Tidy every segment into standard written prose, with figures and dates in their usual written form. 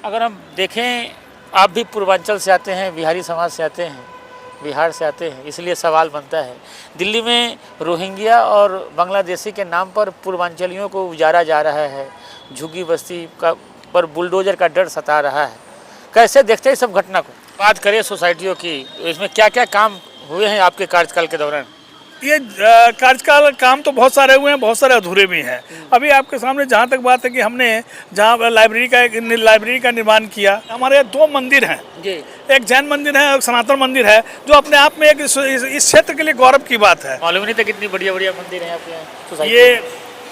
अगर हम देखें, आप भी पूर्वांचल से आते हैं, बिहारी समाज से आते हैं, बिहार से आते हैं, इसलिए सवाल बनता है, दिल्ली में रोहिंग्या और बांग्लादेशी के नाम पर पूर्वांचलियों को उजारा जा रहा है, झुग्गी बस्ती का पर बुलडोजर का डर सता रहा है। कैसे देखते हैं सब घटना को? बात करें सोसाइटियों की, इसमें क्या क्या काम हुए हैं आपके कार्यकाल के दौरान? ये कार्यकाल काम तो बहुत सारे हुए हैं, बहुत सारे अधूरे भी हैं। अभी आपके सामने जहाँ तक बात है कि हमने जहाँ लाइब्रेरी का निर्माण किया, हमारे यहाँ 2 मंदिर हैं जी। एक जैन मंदिर है और सनातन मंदिर है, जो अपने आप में एक इस क्षेत्र के लिए गौरव की बात है। मालूम नहीं था कितनी बढ़िया बढ़िया मंदिर हैं आपके यहाँ। ये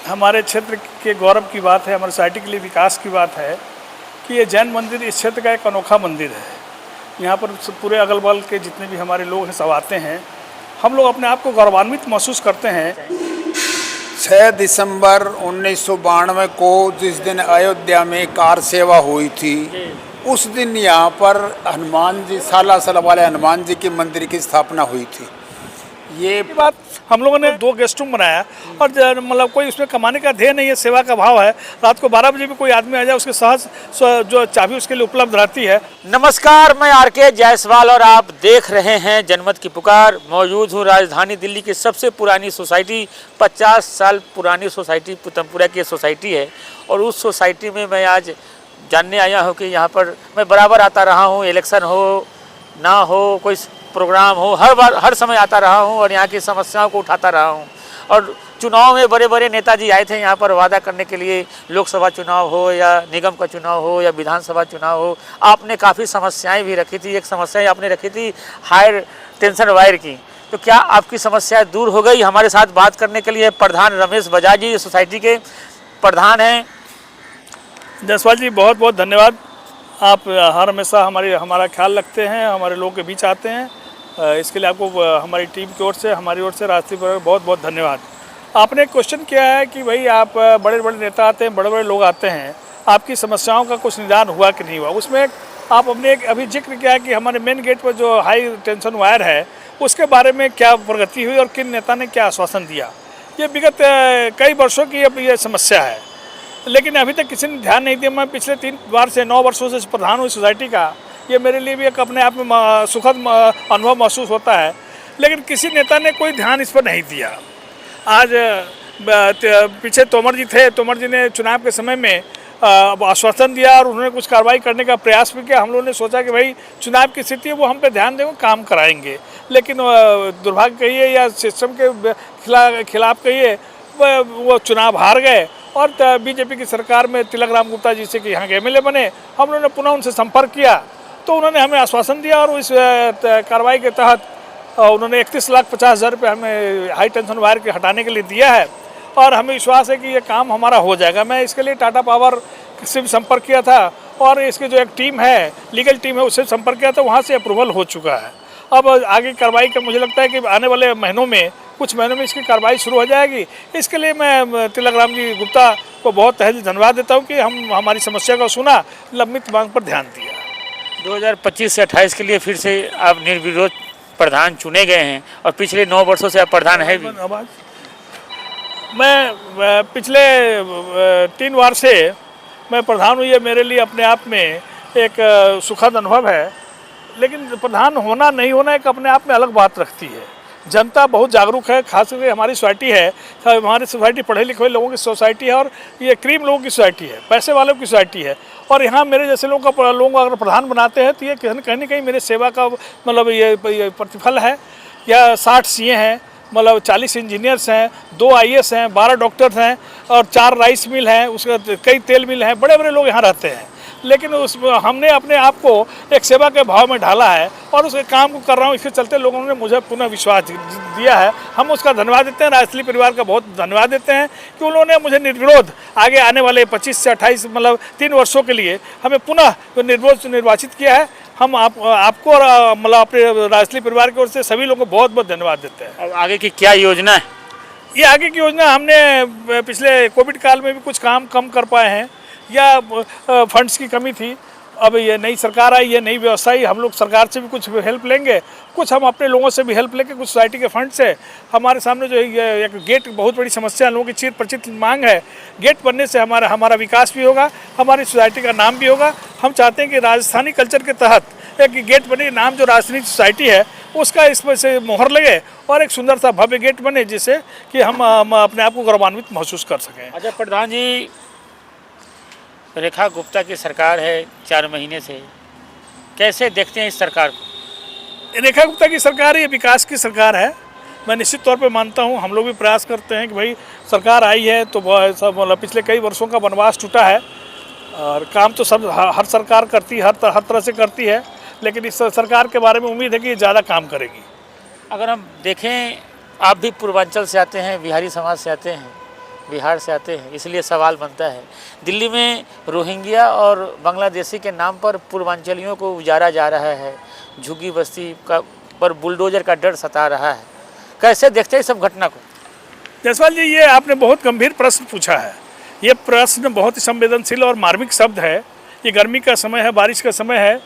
हमारे क्षेत्र के गौरव की बात है, हमारे सोसाइटी के लिए विकास की बात है कि ये जैन मंदिर इस क्षेत्र का एक अनोखा मंदिर है। यहाँ पर पूरे अगल बगल के जितने भी हमारे लोग हैं सब आते हैं। हम लोग अपने आप को गौरवान्वित महसूस करते हैं। 6 दिसंबर 1992 को जिस दिन अयोध्या में कार सेवा हुई थी, उस दिन यहाँ पर हनुमान जी, साला वाले हनुमान जी के मंदिर की स्थापना हुई थी। ये बात हम लोगों ने 2 गेस्ट रूम बनाया और मतलब कोई उसमें कमाने का ध्येय नहीं है, सेवा का भाव है। रात को 12 बजे भी कोई आदमी आ जाए, उसके सहज जो चाबी उसके लिए उपलब्ध रहती है। नमस्कार, मैं आर.के. जायसवाल और आप देख रहे हैं जनमत की पुकार। मौजूद हूँ राजधानी दिल्ली की सबसे पुरानी सोसाइटी, 50 साल पुरानी सोसाइटी पुतमपुरा की सोसाइटी है। और उस सोसाइटी में मैं आज जानने आया हूँ कि यहाँ पर मैं बराबर आता रहा हूँ, इलेक्शन हो ना हो, कोई प्रोग्राम हो, हर समय आता रहा हूँ और यहाँ की समस्याओं को उठाता रहा हूँ। और चुनाव में बड़े बड़े नेताजी आए थे यहाँ पर वादा करने के लिए, लोकसभा चुनाव हो या निगम का चुनाव हो या विधानसभा चुनाव हो। आपने काफ़ी समस्याएं भी रखी थी। एक समस्या आपने रखी थी हायर टेंशन वायर की, तो क्या आपकी समस्या दूर हो गई? हमारे साथ बात करने के लिए प्रधान रमेश बजाज जी, सोसाइटी के प्रधान हैं। जायसवाल जी, बहुत बहुत धन्यवाद। आप हर हमेशा हमारा ख्याल रखते हैं, हमारे लोगों के बीच आते हैं। इसके लिए आपको हमारी टीम की ओर से, हमारी ओर से राष्ट्रीय पर बहुत बहुत धन्यवाद। आपने क्वेश्चन किया है कि भाई आप बड़े बड़े नेता आते हैं, बड़े बड़े लोग आते हैं, आपकी समस्याओं का कुछ निदान हुआ कि नहीं हुआ। उसमें आप अपने एक अभी जिक्र किया है कि हमारे मेन गेट पर जो हाई टेंशन वायर है, उसके बारे में क्या प्रगति हुई और किन नेता ने क्या आश्वासन दिया। ये विगत कई वर्षों की अब ये समस्या है, लेकिन अभी तक किसी ने ध्यान नहीं दिया। मैं पिछले 3 बार से 9 वर्षों से प्रधान हूँ सोसाइटी का। ये मेरे लिए भी एक अपने आप में सुखद अनुभव महसूस होता है, लेकिन किसी नेता ने कोई ध्यान इस पर नहीं दिया। आज पीछे तोमर जी थे, तोमर जी ने चुनाव के समय में आश्वासन दिया और उन्होंने कुछ कार्रवाई करने का प्रयास भी किया। हम लोगों ने सोचा कि भाई चुनाव की स्थिति है, वो हम पे ध्यान देंगे, काम कराएंगे। लेकिन दुर्भाग्य कहिए या सिस्टम के खिलाफ कहिए, वो चुनाव हार गए और बीजेपी की सरकार में तिलक राम गुप्ता जी से कि यहाँ के एमएलए बने। हम लोगों ने पुनः उनसे संपर्क किया तो उन्होंने हमें आश्वासन दिया और इस कार्रवाई के तहत उन्होंने 31,50,000 रुपये हमें हाई टेंशन वायर के हटाने के लिए दिया है और हमें विश्वास है कि ये काम हमारा हो जाएगा। मैं इसके लिए टाटा पावर से भी संपर्क किया था और इसकी जो एक टीम है, लीगल टीम है, उससे संपर्क किया था, वहाँ से अप्रूवल हो चुका है। अब आगे कार्रवाई का मुझे लगता है कि आने वाले महीनों में, कुछ महीनों में इसकी कार्रवाई शुरू हो जाएगी। इसके लिए मैं तिलक राम जी गुप्ता को बहुत तहे दिल धन्यवाद देता हूँ कि हमारी समस्या को सुना, लंबित मांग पर ध्यान दिया। 2025 से 28 के लिए फिर से आप निर्विरोध प्रधान चुने गए हैं और पिछले 9 वर्षों से आप प्रधान हैं भी। मैं पिछले 3 बार से मैं प्रधान हुई है, मेरे लिए अपने आप में एक सुखद अनुभव है। लेकिन प्रधान होना नहीं होना एक अपने आप में अलग बात रखती है। जनता बहुत जागरूक है, खास करके हमारी सोसाइटी है, हमारी सोसाइटी पढ़े लिखे लोगों की सोसाइटी है और ये क्रीम लोगों की सोसाइटी है, पैसे वालों की सोसाइटी है। और यहाँ मेरे जैसे लोगों को अगर प्रधान बनाते हैं तो ये कहीं न कहीं मेरे सेवा का मतलब ये प्रतिफल है। या 60 सीए हैं, मतलब 40 इंजीनियर्स हैं, 2 आईएएस हैं, 12 डॉक्टर्स हैं और 4 राइस मिल हैं, उसके कई तेल मिल हैं, बड़े बड़े लोग यहाँ रहते हैं। लेकिन हमने अपने आप को एक सेवा के भाव में ढाला है और उस काम को कर रहा हूँ। इसके चलते लोगों ने मुझे पुनः विश्वास दिया है, हम उसका धन्यवाद देते हैं। राजस्थली परिवार का बहुत धन्यवाद देते हैं कि उन्होंने मुझे निर्विरोध आगे आने वाले 25 से 28 मतलब 3 वर्षों के लिए हमें पुनः निर्विरोध निर्वाचित किया है। हम आपको और मतलब अपने राजस्थली परिवार की ओर से सभी लोगों को बहुत बहुत धन्यवाद देते हैं। अब आगे की क्या योजना है? ये आगे की योजना, हमने पिछले कोविड काल में भी कुछ काम कम कर पाए हैं या फंड्स की कमी थी अब ये नई सरकार आई, ये नई व्यवस्था आई, हम लोग सरकार से भी कुछ हेल्प लेंगे, कुछ हम अपने लोगों से भी हेल्प लेंगे, कुछ सोसाइटी के फंड से। हमारे सामने जो ये एक गेट बहुत बड़ी समस्या, लोगों की चिर परिचित मांग है। गेट बनने से हमारा विकास भी होगा, हमारी सोसाइटी का नाम भी होगा। हम चाहते हैं कि राजस्थानी कल्चर के तहत एक गेट बने, नाम जो राजस्थानी सोसाइटी है उसका इसमें से मोहर लगे और एक सुंदर सा भव्य गेट बने, जिससे कि हम अपने आप को गौरवान्वित महसूस कर सकें। अच्छा प्रधान जी, रेखा गुप्ता की सरकार है 4 महीने से, कैसे देखते हैं इस सरकार को? रेखा गुप्ता की सरकार ये विकास की सरकार है, मैं निश्चित तौर पे मानता हूँ। हम लोग भी प्रयास करते हैं कि भाई सरकार आई है तो सब मतलब पिछले कई वर्षों का वनवास टूटा है और काम तो सब हर सरकार करती है, हर तरह से करती है, लेकिन इस सरकार के बारे में उम्मीद है कि ये ज़्यादा काम करेगी। अगर हम देखें, आप भी पूर्वांचल से आते हैं, बिहारी समाज से आते हैं, बिहार से आते हैं, इसलिए सवाल बनता है, दिल्ली में रोहिंग्या और बांग्लादेशी के नाम पर पूर्वांचलियों को उजारा जा रहा है, झुग्गी बस्ती का पर बुलडोजर का डर सता रहा है, कैसे देखते हैं इस सब घटना को? जायसवाल जी, ये आपने बहुत गंभीर प्रश्न पूछा है। ये प्रश्न बहुत ही संवेदनशील और मार्मिक शब्द है। ये गर्मी का समय है, बारिश का समय है,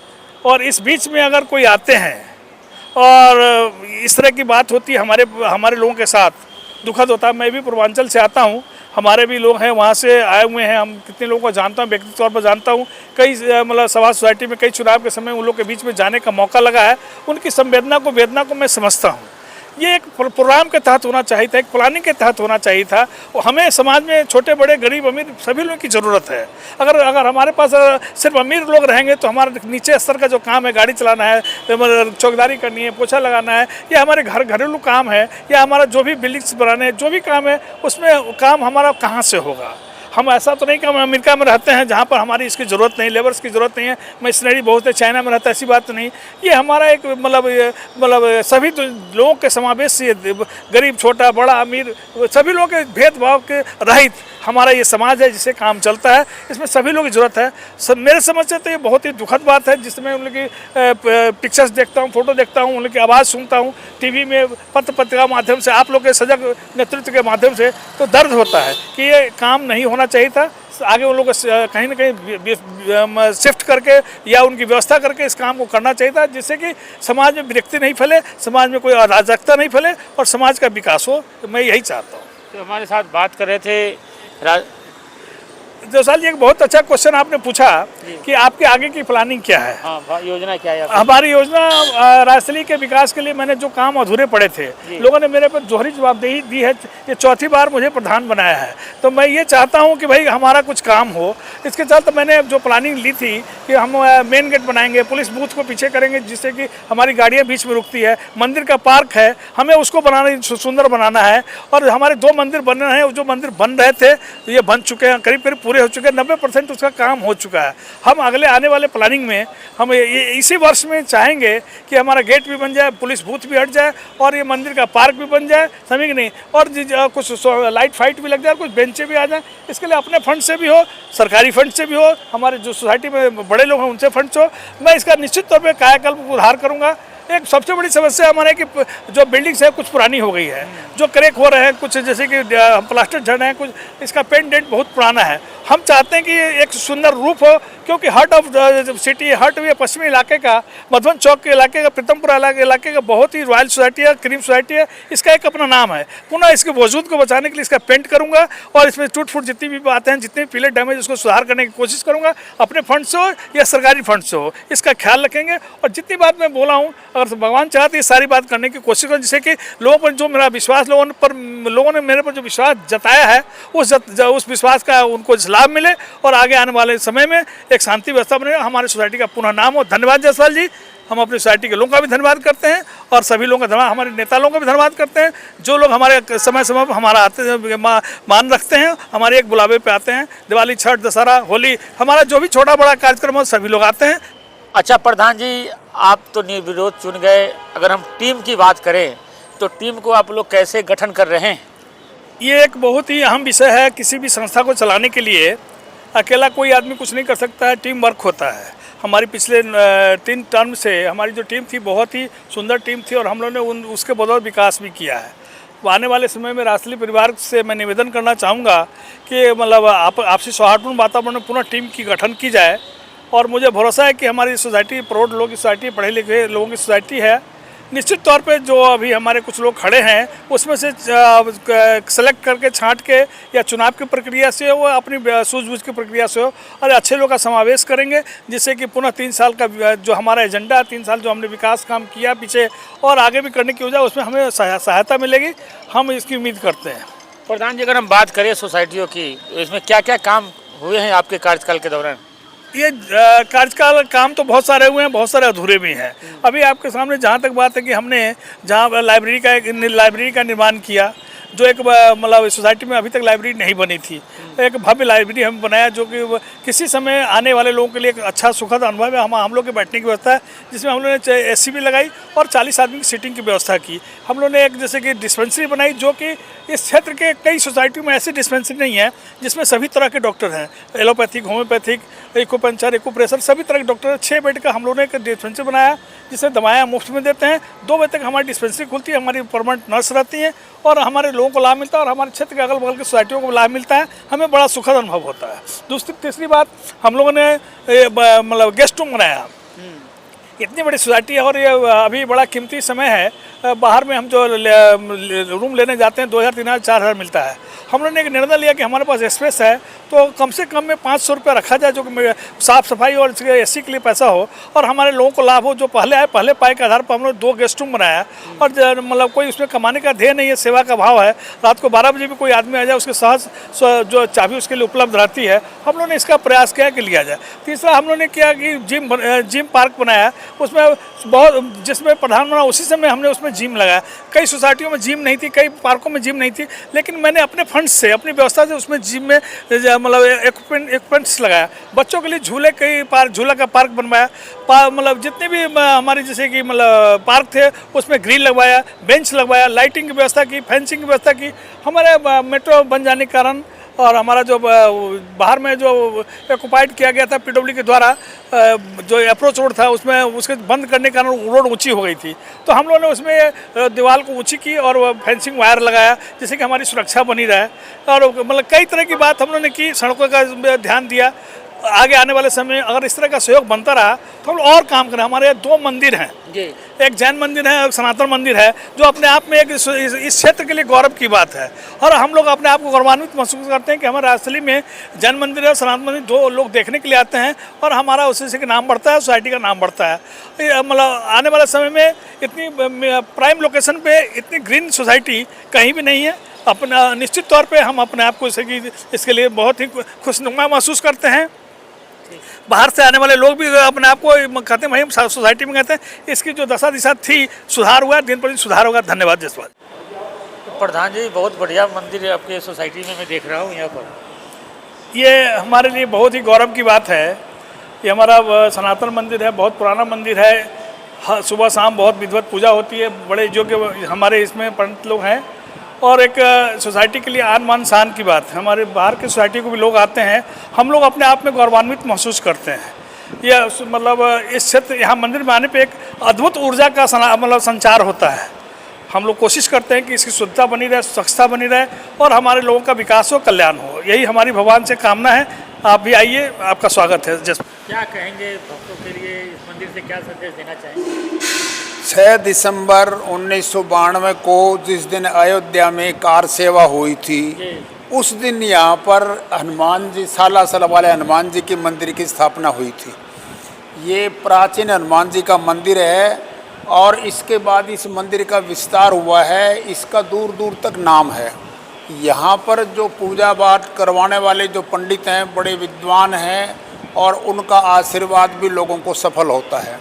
और इस बीच में अगर कोई आते हैं और इस तरह की बात होती है हमारे लोगों के साथ, दुखद होता है। मैं भी पूर्वांचल से आता हूँ, हमारे भी लोग हैं वहाँ से आए हुए हैं, हम कितने लोगों को जानता हूँ, व्यक्तिगत तौर पर जानता हूँ। कई मतलब सभा सोसाइटी में कई चुनाव के समय उन लोग के बीच में जाने का मौका लगा है। उनकी संवेदना को, वेदना को मैं समझता हूँ। ये एक प्रोग्राम के तहत होना चाहिए था, एक प्लानिंग के तहत होना चाहिए था। हमें समाज में छोटे बड़े, गरीब अमीर सभी लोगों की ज़रूरत है। अगर हमारे पास सिर्फ अमीर लोग रहेंगे तो हमारे नीचे स्तर का जो काम है, गाड़ी चलाना है, चौकीदारी करनी है, पोछा लगाना है, या हमारे घरेलू काम है, या हमारा जो भी बिल्डिंग्स बनाने जो भी काम है, उसमें काम हमारा कहाँ से होगा? हम ऐसा तो नहीं कि हम अमेरिका में रहते हैं जहाँ पर हमारी इसकी ज़रूरत नहीं, लेबर्स की ज़रूरत नहीं है, मशीनरी बहुत है, चाइना में रहता है, ऐसी बात तो नहीं। ये हमारा एक मतलब सभी तो लोगों के समावेश से, गरीब, छोटा, बड़ा, अमीर, सभी लोगों के भेदभाव के रहित हमारा ये समाज है जिससे काम चलता है। इसमें सभी लोगों की ज़रूरत है। मेरे समझ से तो ये बहुत ही दुखद बात है, जिसमें उन लोग की पिक्चर्स देखता हूँ, फोटो देखता हूँ, उन लोग की आवाज़ सुनता हूँ टीवी में, पत्र पत्रिका माध्यम से, आप लोग के सजग नेतृत्व के माध्यम से, तो दर्द होता है कि ये काम नहीं होना चाहिए था। आगे उन लोगों को कहीं ना कहीं शिफ्ट करके या उनकी व्यवस्था करके इस काम को करना चाहिए था, जिससे कि समाज में विरक्ति नहीं फैले, समाज में कोई अराजकता नहीं फैले और समाज का विकास हो। मैं यही चाहता हूँ। तो हमारे साथ बात कर रहे थे जायसवाल जी, एक बहुत अच्छा क्वेश्चन आपने पूछा कि आपके आगे की प्लानिंग क्या है। हाँ, योजना क्या है? हमारी योजना राजस्थली के विकास के लिए मैंने जो काम अधूरे पड़े थे, लोगों ने मेरे पर जोहरी जवाबदेही दी है। ये चौथी बार मुझे प्रधान बनाया है, तो मैं ये चाहता हूँ कि भाई हमारा कुछ काम हो। इसके चलते मैंने जो प्लानिंग ली थी कि हम मेन गेट बनाएंगे, पुलिस बूथ को पीछे करेंगे जिससे कि हमारी गाड़ियाँ बीच में रुकती है, मंदिर का पार्क है, हमें उसको बनाना, सुंदर बनाना है। और हमारे 2 मंदिर बन रहे हैं, जो मंदिर बन रहे थे ये बन चुके हैं, करीब करीब हो चुके हैं, 90% उसका काम हो चुका है। हम अगले आने वाले प्लानिंग में हम इसी वर्ष में चाहेंगे कि हमारा गेट भी बन जाए, पुलिस बूथ भी हट जाए और ये मंदिर का पार्क भी बन जाए, समझ नहीं, और कुछ लाइट फाइट भी लग जाए, कुछ बेंचें भी आ जाए। इसके लिए अपने फंड से भी हो, सरकारी फंड से भी हो, हमारे जो सोसाइटी में बड़े लोग हैं उनसे फंड से हो। मैं इसका निश्चित तौर पर कायाकल्प उधार करूँगा। एक सबसे बड़ी समस्या हमारे कि जो बिल्डिंग्स है कुछ पुरानी हो गई है, जो क्रैक हो रहे हैं, कुछ जैसे कि प्लास्टर झड़ रहे हैं, कुछ इसका पेंट डेंट बहुत पुराना है। हम चाहते हैं कि एक सुंदर रूप हो, क्योंकि हार्ट ऑफ सिटी, हार्ट हुए पश्चिमी इलाके का, मधुबन चौक के इलाके का, प्रीतमपुरा इलाके का बहुत ही रॉयल सोसाइटी है, क्रीम सोसाइटी है, इसका एक अपना नाम है। पुनः इसके वजूद को बचाने के लिए इसका पेंट करूँगा और इसमें टूट फूट जितनी भी बातें हैं, जितने भी पीले डैमेज, उसको सुधार करने की कोशिश करूँगा। अपने फंड से हो या सरकारी फंड से हो, इसका ख्याल रखेंगे। और जितनी बात मैं बोला हूँ, अगर भगवान चाहे तो ये सारी बात करने की कोशिश करूँ, जिससे कि लोगों पर जो मेरा विश्वास, लोगों ने मेरे पर जो विश्वास जताया है, उस विश्वास का उनको लाभ मिले और आगे आने वाले समय में एक शांति व्यवस्था बने, हमारी सोसाइटी का पुनः नाम हो। धन्यवाद जायसवाल जी। हम अपनी सोसाइटी के लोगों का भी धन्यवाद करते हैं और सभी लोगों का धन्यवाद, हमारे नेता लोगों का भी धन्यवाद करते हैं, जो लोग हमारे समय समय पर हमारा आते हैं, मान रखते हैं, हमारे एक बुलावे पे आते हैं। दिवाली, छठ, दशहरा, होली, हमारा जो भी छोटा बड़ा कार्यक्रम हो, सभी लोग आते हैं। अच्छा प्रधान जी, आप तो निर्विरोध चुन गए। अगर हम टीम की बात करें तो टीम को आप लोग कैसे गठन कर रहे हैं? ये एक बहुत ही अहम विषय है। किसी भी संस्था को चलाने के लिए अकेला कोई आदमी कुछ नहीं कर सकता है, टीम वर्क होता है। हमारी पिछले 3 टर्म से हमारी जो टीम थी बहुत ही सुंदर टीम थी और हम लोगों ने उसके बदौलत विकास भी किया है। आने वाले समय में राजस्थली परिवार से मैं निवेदन करना चाहूँगा कि मतलब आपसी सौहार्दपूर्ण वातावरण में पुनः टीम की गठन की जाए और मुझे भरोसा है कि हमारी सोसाइटी प्रौढ़ लोगों की सोसाइटी, पढ़े लिखे लोगों की सोसाइटी है। निश्चित तौर पे जो अभी हमारे कुछ लोग खड़े हैं उसमें से सेलेक्ट करके छांट के या चुनाव की प्रक्रिया से हो, अपनी सूझबूझ की प्रक्रिया से हो, और अच्छे लोग का समावेश करेंगे, जिससे कि पुनः 3 साल का जो हमारा एजेंडा, 3 साल जो हमने विकास काम किया पीछे और आगे भी करने की वजह, उसमें हमें सहायता मिलेगी। हम इसकी उम्मीद करते हैं। प्रधान जी, अगर हम बात करें सोसाइटियों की, इसमें क्या क्या काम हुए हैं आपके कार्यकाल के दौरान? ये कार्यकाल काम तो बहुत सारे हुए हैं, बहुत सारे अधूरे भी हैं। अभी आपके सामने जहाँ तक बात है कि हमने जहाँ लाइब्रेरी का निर्माण किया, जो एक मतलब सोसाइटी में अभी तक लाइब्रेरी नहीं बनी थी, एक भव्य लाइब्रेरी हम बनाया, जो कि किसी समय आने वाले लोगों के लिए एक अच्छा सुखद अनुभव है। हम लोग के बैठने की व्यवस्था है, जिसमें हम लोगों ने एसी भी लगाई और 40 आदमी की सीटिंग की व्यवस्था की। हम लोगों ने एक जैसे कि डिस्पेंसरी बनाई, जो कि इस क्षेत्र के कई सोसाइटियों में ऐसी डिस्पेंसरी नहीं है जिसमें सभी तरह के डॉक्टर हैं, एलोपैथिक, होम्योपैथिक, एक्यूपंक्चर, एक्यूप्रेशर, सभी तरह के डॉक्टर। 6 बेड का हम लोगों ने एक डिस्पेंसरी बनाया, जिसमें दवाएँ मुफ्त में देते हैं। 2 बजे तक हमारी डिस्पेंसरी खुलती है, हमारी परमानेंट नर्स रहती हैं और हमारे लोगों को लाभ मिलता है और हमारे क्षेत्र के अगल बगल की सोसाइटियों को लाभ मिलता है। हमें बड़ा सुखद अनुभव होता है। तीसरी बात, हम लोगों ने मतलब गेस्ट रूम बनाया। इतनी बड़ी सोसाइटी है और ये अभी बड़ा कीमती समय है। बाहर में हम जो रूम लेने जाते हैं 2000, 3000, 4000 मिलता है। हम लोगों ने एक निर्णय लिया कि हमारे पास स्पेस है तो कम से कम में 500 रुपये रखा जाए, जो कि साफ़ सफाई और एसी के लिए पैसा हो और हमारे लोगों को लाभ हो। जो पहले आए पहले पाए के आधार पर हम लोग 2 गेस्ट रूम बनाया और मतलब कोई उसमें कमाने का ध्येय नहीं है, सेवा का भाव है। रात को 12 बजे भी कोई आदमी आ जाए, उसके सहज जो चाबी उसके लिए उपलब्ध रहती है। हम लोगों ने इसका प्रयास किया कि लिया जाए। तीसरा, हम लोगों ने किया कि जिम पार्क बनाया, उसमें बहुत, जिसमें प्रधान बना उसी समय हमने उसमें जिम लगाया। कई सोसाइटियों में जिम नहीं थी, कई पार्कों में जिम नहीं थी, लेकिन मैंने अपने फंड से, अपनी व्यवस्था से उसमें जिम में मतलब इक्विपमेंट्स लगाया। बच्चों के लिए झूले, कई झूला का पार्क बनवाया। मतलब जितने भी हमारे जैसे कि मतलब पार्क थे उसमें ग्रिल लगवाया, बेंच लगवाया, लाइटिंग की व्यवस्था की, फेंसिंग की व्यवस्था की। हमारे मेट्रो बन जाने के कारण और हमारा जो बाहर में जो ऑक्युपाइड किया गया था पीडब्ल्यू के द्वारा, जो अप्रोच रोड था उसमें उसके बंद करने के कारण रोड ऊंची हो गई थी, तो हम लोगों ने उसमें दीवार को ऊंची की और फेंसिंग वायर लगाया, जिससे कि हमारी सुरक्षा बनी रहे। और मतलब कई तरह की बात हम लोगों ने की, सड़कों का ध्यान दिया। आगे आने वाले समय अगर इस तरह का सहयोग बनता रहा तो हम और काम करें। हमारे यहाँ 2 मंदिर हैं, एक जैन मंदिर है, एक सनातन मंदिर है, जो अपने आप में एक इस क्षेत्र के लिए गौरव की बात है। और हम लोग अपने आप को गौरवान्वित महसूस करते हैं कि हमारे राजस्थली में जैन मंदिर और सनातन मंदिर 2 लोग देखने के लिए आते हैं और हमारा उसी से नाम बढ़ता है, सोसाइटी का नाम बढ़ता है। मतलब आने वाले समय में इतनी प्राइम लोकेशन पे इतनी ग्रीन सोसाइटी कहीं भी नहीं है। अपना निश्चित तौर पर हम अपने आप को इसके लिए बहुत ही खुशनुमा महसूस करते हैं। बाहर से आने वाले लोग भी अपने आप को कहते हैं भाई हम सोसाइटी में कहते हैं, इसकी जो दशा दिशा थी सुधार हुआ, दिन पर दिन सुधार होगा। धन्यवाद जसवाल। प्रधान जी, बहुत बढ़िया मंदिर है आपके सोसाइटी में, मैं देख रहा हूँ यहाँ पर। ये हमारे लिए बहुत ही गौरव की बात है। ये हमारा सनातन मंदिर है, बहुत पुराना मंदिर है। सुबह शाम बहुत विधिवत पूजा होती है, बड़े योग्य हमारे इसमें पंडित लोग हैं और एक सोसाइटी के लिए आन मान शान की बात है। हमारे बाहर की सोसाइटी को भी लोग आते हैं, हम लोग अपने आप में गौरवान्वित महसूस करते हैं। यह मतलब इस क्षेत्र, यहाँ मंदिर में आने पे एक अद्भुत ऊर्जा का मतलब संचार होता है। हम लोग कोशिश करते हैं कि इसकी शुद्धता बनी रहे, स्वच्छता बनी रहे और हमारे लोगों का विकास हो, कल्याण हो। यही हमारी भगवान से कामना है। आप भी आइए, आपका स्वागत है। क्या कहेंगे भक्तों के लिए, इस मंदिर से क्या संदेश देना चाहेंगे? 6 दिसंबर 1992 को जिस दिन अयोध्या में कार सेवा हुई थी, उस दिन यहाँ पर हनुमान जी, सालासर वाले हनुमान जी के मंदिर की स्थापना हुई थी। ये प्राचीन हनुमान जी का मंदिर है और इसके बाद इस मंदिर का विस्तार हुआ है। इसका दूर दूर तक नाम है। यहाँ पर जो पूजा पाठ करवाने वाले जो पंडित हैं, बड़े विद्वान हैं और उनका आशीर्वाद भी लोगों को सफल होता है।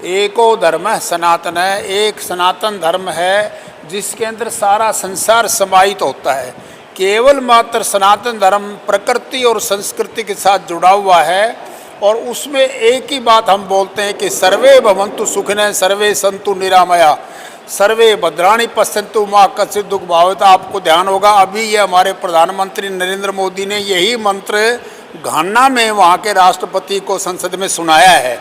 एको धर्म है सनातन है, एक सनातन धर्म है जिसके अंदर सारा संसार समाहित होता है। केवल मात्र सनातन धर्म प्रकृति और संस्कृति के साथ जुड़ा हुआ है और उसमें एक ही बात हम बोलते हैं कि सर्वे भवन्तु सुखिनः सर्वे सन्तु निरामया सर्वे भद्राणि पश्यन्तु मा कश्चित् दुःख भावता। आपको ध्यान होगा, अभी ये हमारे प्रधानमंत्री नरेंद्र मोदी ने यही मंत्र घाना में वहाँ के राष्ट्रपति को संसद में सुनाया है।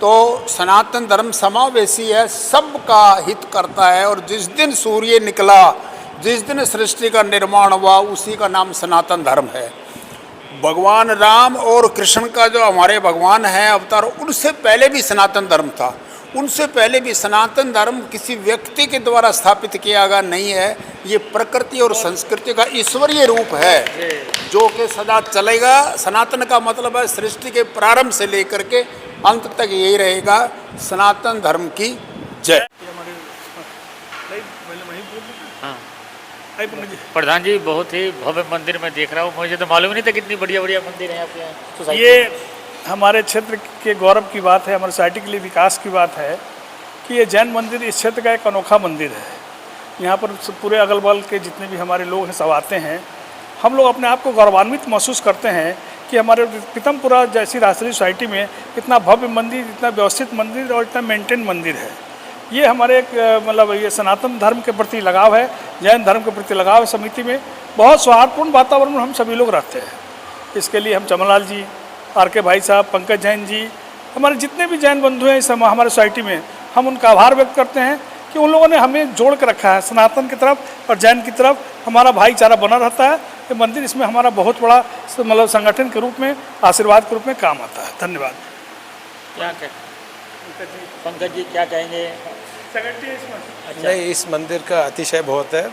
तो सनातन धर्म समावेशी है, सबका हित करता है और जिस दिन सूर्य निकला, जिस दिन सृष्टि का निर्माण हुआ, उसी का नाम सनातन धर्म है। भगवान राम और कृष्ण का जो हमारे भगवान है अवतार, उनसे पहले भी सनातन धर्म था। उनसे पहले भी सनातन धर्म किसी व्यक्ति के द्वारा स्थापित किया गया नहीं है। ये प्रकृति और संस्कृति का ईश्वरीय रूप है जो कि सदा चलेगा। सनातन का मतलब है सृष्टि के प्रारंभ से लेकर के अंत तक यही रहेगा। सनातन धर्म की जय। हाँ प्रधान जी, बहुत ही भव्य मंदिर में देख रहा हूँ, मुझे तो मालूम नहीं था कितनी बढ़िया बढ़िया मंदिर है आपके यहाँ सोसाइटी ये में। हमारे क्षेत्र के गौरव की बात है, हमारे सोसाइटी के लिए विकास की बात है कि ये जैन मंदिर इस क्षेत्र का एक अनोखा मंदिर है। यहाँ पर पूरे अगल बगल के जितने भी हमारे लोग हैं सब आते हैं। हम लोग अपने आप को गौरवान्वित महसूस करते हैं कि हमारे पीतमपुरा जैसी राष्ट्रीय सोसाइटी में इतना भव्य मंदिर, इतना व्यवस्थित मंदिर और इतना मेंटेन मंदिर है। ये हमारे एक मतलब ये सनातन धर्म के प्रति लगाव है, जैन धर्म के प्रति लगाव है। समिति में बहुत सौहार्दपूर्ण वातावरण में हम सभी लोग रहते हैं। इसके लिए हम चमनलाल जी, RK भाई साहब, पंकज जैन जी, हमारे जितने भी जैन बंधु हैं इस हमारे सोसाइटी में, हम उनका आभार व्यक्त करते हैं कि उन लोगों ने हमें जोड़ कर रखा है। सनातन की तरफ और जैन की तरफ हमारा भाईचारा बना रहता है। ये मंदिर इसमें हमारा बहुत बड़ा मतलब संगठन के रूप में, आशीर्वाद के रूप में काम आता है। धन्यवाद। क्या कहते पंकज जी, क्या कहेंगे? अच्छा। नहीं, इस मंदिर का अतिशय बहुत है,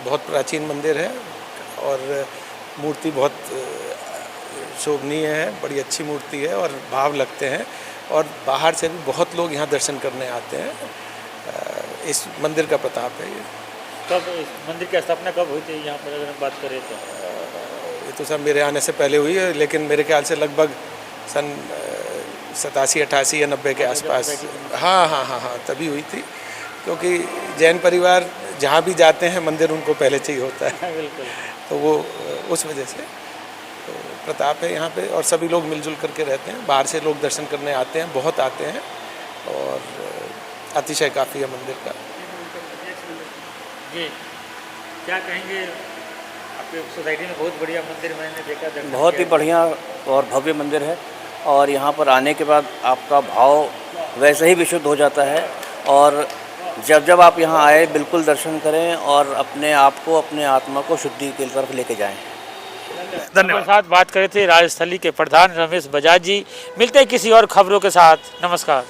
बहुत प्राचीन मंदिर है और मूर्ति बहुत शोभनीय है, बड़ी अच्छी मूर्ति है और भाव लगते हैं और बाहर से भी बहुत लोग यहाँ दर्शन करने आते हैं। इस मंदिर का प्रताप है ये। कब इस मंदिर की स्थापना कब हुई थी यहाँ पर, अगर हम बात करें तो? ये तो सब मेरे आने से पहले हुई है, लेकिन मेरे ख्याल से लगभग सन 87, 88 या 90 के आसपास। हाँ, तभी हुई थी, क्योंकि जैन परिवार जहाँ भी जाते हैं मंदिर उनको पहले चाहिए होता है। बिल्कुल। तो वो उस वजह से तो प्रताप है यहाँ पे और सभी लोग मिलजुल करके रहते हैं। बाहर से लोग दर्शन करने आते हैं, बहुत आते हैं और अतिशय काफ़ी है मंदिर का। जी, क्या कहेंगे? आपके सोसाइटी में बहुत बढ़िया मंदिर मैंने देखा, बहुत ही बढ़िया और भव्य मंदिर है और यहाँ पर आने के बाद आपका भाव वैसे ही विशुद्ध हो जाता है। और जब आप यहाँ आए बिल्कुल दर्शन करें और अपने आप को, अपने आत्मा को शुद्धि की तरफ लेके जाएं। धन्यवाद। साथ बात कर रहे थे राजस्थली के प्रधान रमेश बजाज जी। मिलते हैं किसी और खबरों के साथ। नमस्कार।